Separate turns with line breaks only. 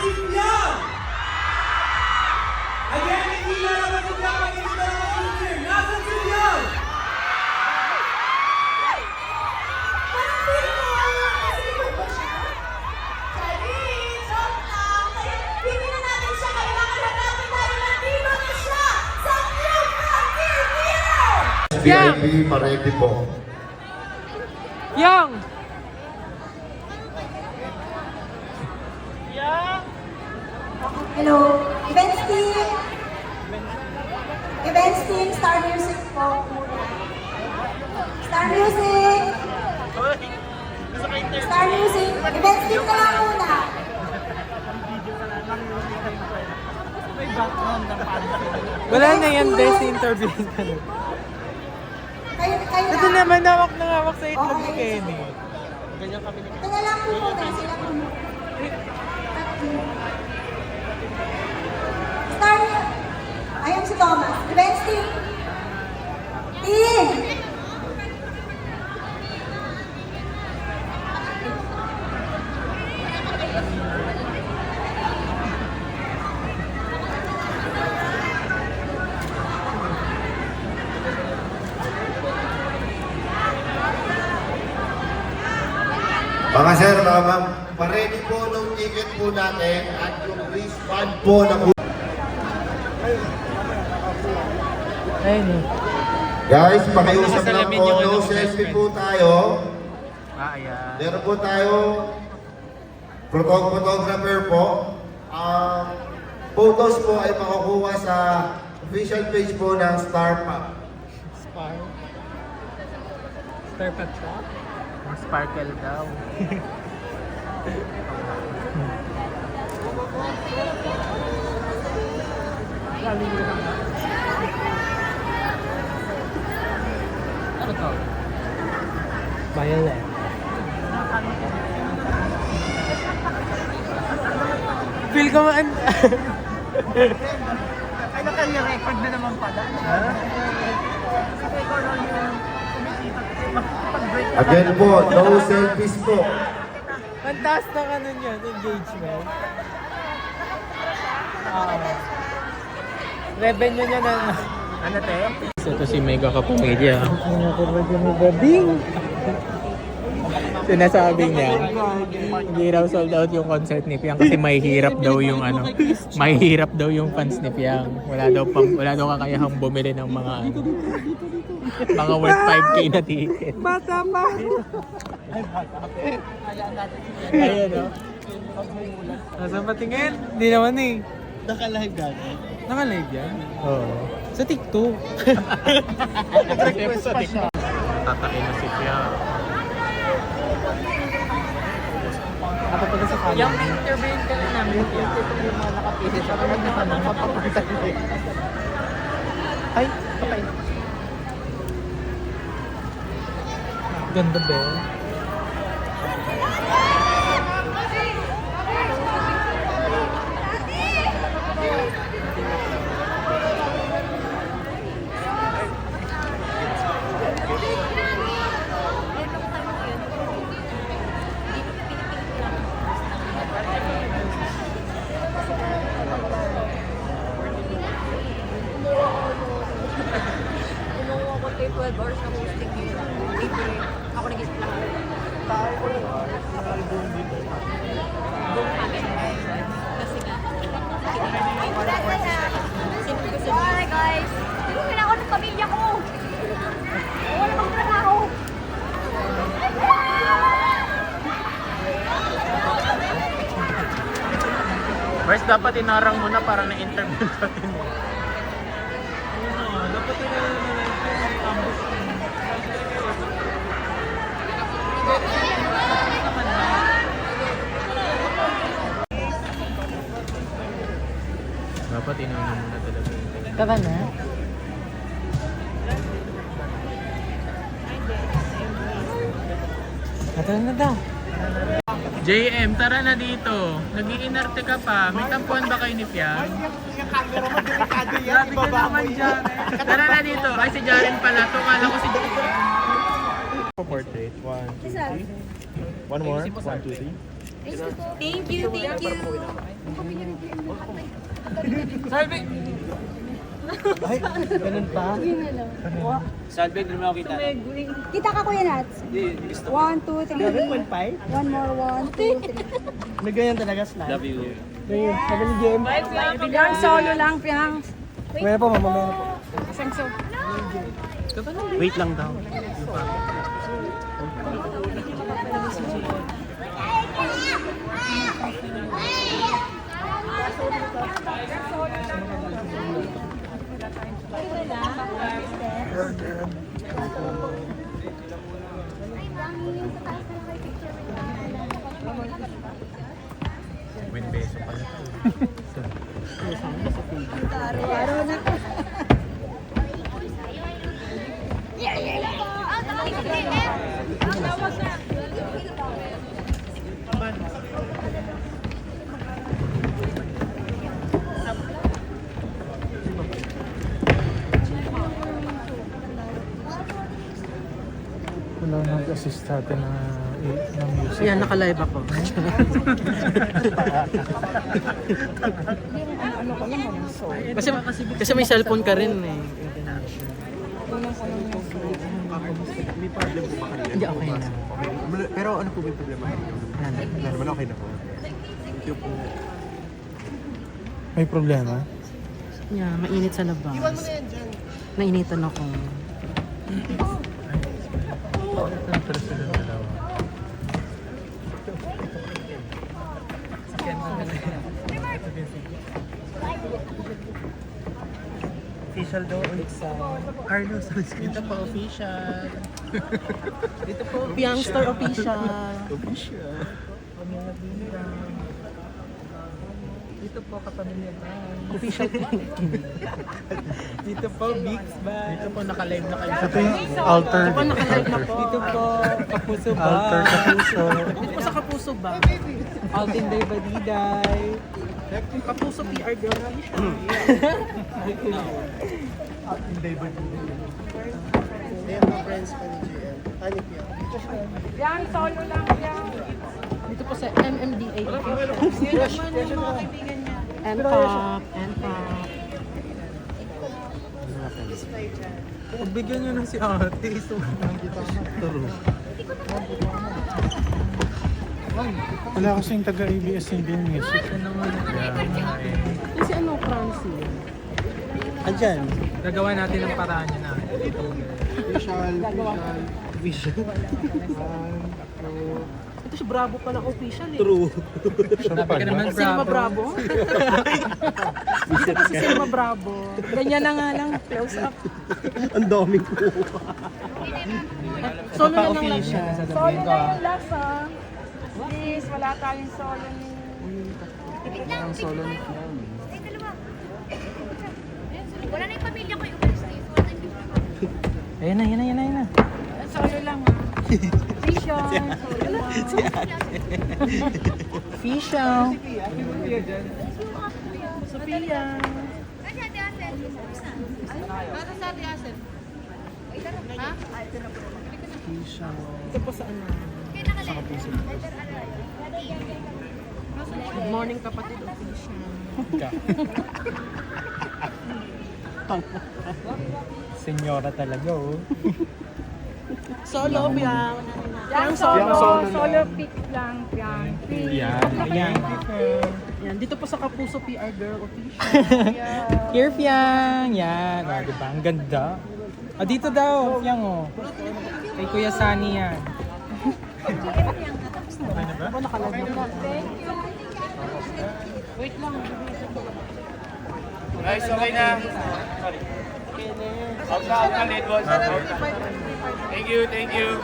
si Piang! Again, hindi lalaban si Piang, hindi lalaban si Piang. Nasaan si Piang?
Parang feel ko, kasi likod ba siya? Charis! Joke lang! Kaya hindi na natin siya kailangan hanapin dahil nandito na siya sa New Frontier!
VIP, paredy po.
Yang!
Hello, Events Team! Events Team, Star Music po muna. Star Music! Star Music! Events Team ka lang muna!
Wala na yan, Des, interview ka na.
Kayo
Ito
lang.
naman, hawak na hawak sa itlog ni
Okay.
Kenny. Ganyan kami ni
Ito na lang po muna, sila po muna. Star Ayun si Thomas. Events Team! Team!
Mga sir, mga ma'am, paredy po ng ticket po natin at yung wristband po ng...
Ayun eh.
Guys, pakiusap lang
Nakasalamin
po,
yung
no
ano,
selfie po tayo.
Ayan.
Meron po tayo photographer po. Photos po ay makukuha sa official page po ng Star Pop.
Spar? Star Patra? Ang sparkle daw. Ano to? Violet. Feel ko man...
Ay, naka-record na naman pala. Kasi ikaw lang yung kumikita kasi makapag-break na
Again po, no selfies po.
Fantas ng ano niyan, engagement. Revenue niya na... Ano te? Ito si Mega Kapamilya. Ano ko ba dyan ni Bading? Sinasabi niya, hindi raw sold out yung concert ni Piang kasi mahihirap daw yung ano, mahihirap daw yung fans ni Piang. Wala daw kakayahang bumili ng mga mga worth 5K na ticket.
Bata pa!
Ayun o. Nasaan patingin? Hindi naman eh.
Naka-live gano'n.
Naka-live yan? Oo. Sa TikTok.
Nag-request pa siya.
Tatain na si Piang. Ako pala sa kanya.
Yung interview ka na namin, yung mga nakapisit sa mga nakapapagpapagpapagpapag.
Ay, okay. Ganda ba?
Kumuha ko tayo 12 hours na hosting yun. April. Ako nag-isip lang. Buong kami. Kasi nga, simple ko sa hi guys! Tulungan ako ng pamilya ko! Wala bang trabaho!
First, dapat inarang mo na para na-interview natin. Dapat dapat inaano mo na talaga.
Tara na.
Tara na daw. JM, tara na dito. Nag-iinarte ka pa. May tampuan ba kayo ni Piang?
Yung camera mo, delikado yan.
Grabe ka naman dyan. Tara na dito. Ay, si Jaren pala. Ito, kala ko si JM.
Portrait. 1, 2, 3. One more. 1, 2, 3.
Thank you, thank you.
Salve! Ay, ganun pa?
Salve, hindi mo ako kita.
Kita ka, Kuya Nats. 1, 2, 3.
7.5?
One more, 1, 2, 3.
Nagayan talaga slide.
Love you.
Ganyan, sabi ni Jem.
Yang solo lang, Piang.
Mamaya po, mamaya po.
Sangso.
Wait lang daw.
Win beso pala. Wala nag-assist sa atin ng music.
Ayan, naka-live ako. kasi may cellphone ka rin eh. Hindi, okay na.
Pero ano po ba yung problema? Wala naman, okay na po. Thank you po.
May problema?
Yeah, mainit sa labas. Nainitan ako.
Pero sila dalawa.
Official daw ulit sa Carlos. Dito po, official. Dito po, Piangstar official.
Official.
Pamilya Bida. Dito po, kapamilya Band. Official. Dito po, Bigs Band.
Dito po naka-live na kayo.
Ito yung altar. Dito po, naka-live na po. Dito po, Kapuso Band.
Altar Kapuso.
Dito po sa Kapuso Band. Altin Day Badiday. Kapuso PR girl.
Yang solo lang, Yang.
Dito po sa MMDA. NPOP.
Pagbigyan nyo na si ate. So, wala kasing taga-ABS hindi yung music.
Yung si ano, Francie. Andyan.
Gagawa natin ang paraan niya na.
Official.
Ito si Bravo pala official eh.
True.
Sabi ka naman,
Cinema
bravo.
Bravo. Dito po si Cinema Bravo. Ganyan na nga lang, close up.
Ang daming ko.
Solo na lang
Official
lang.
sa
Solo
sabihin ko.
na yung last, ha? Please, wala tayong solo ni...
Ang solo ni Kian.
Wala na yung pamilya ko yung first day. Wala na yung
Ayan na.
solo lang, ha? Vision, solo lang.
Official. Sophia. Ito po sa ano? Sa Kapuso. Good morning kapatid official.
Senyora talaga, oh.
Solo, Piang.
Yang solo pick lang, Yang.
Yan.
Yan, dito po sa Kapuso PR Girl official.
Here, Piang. Yan. O, diba? Ang ganda. Ah, dito daw, Piang, oh. Kay Kuya Sunny yan. Okay na ba?
Ano nakalag na po?
Guys, okay na. Sorry. Out na, lead boss. Thank you, thank you.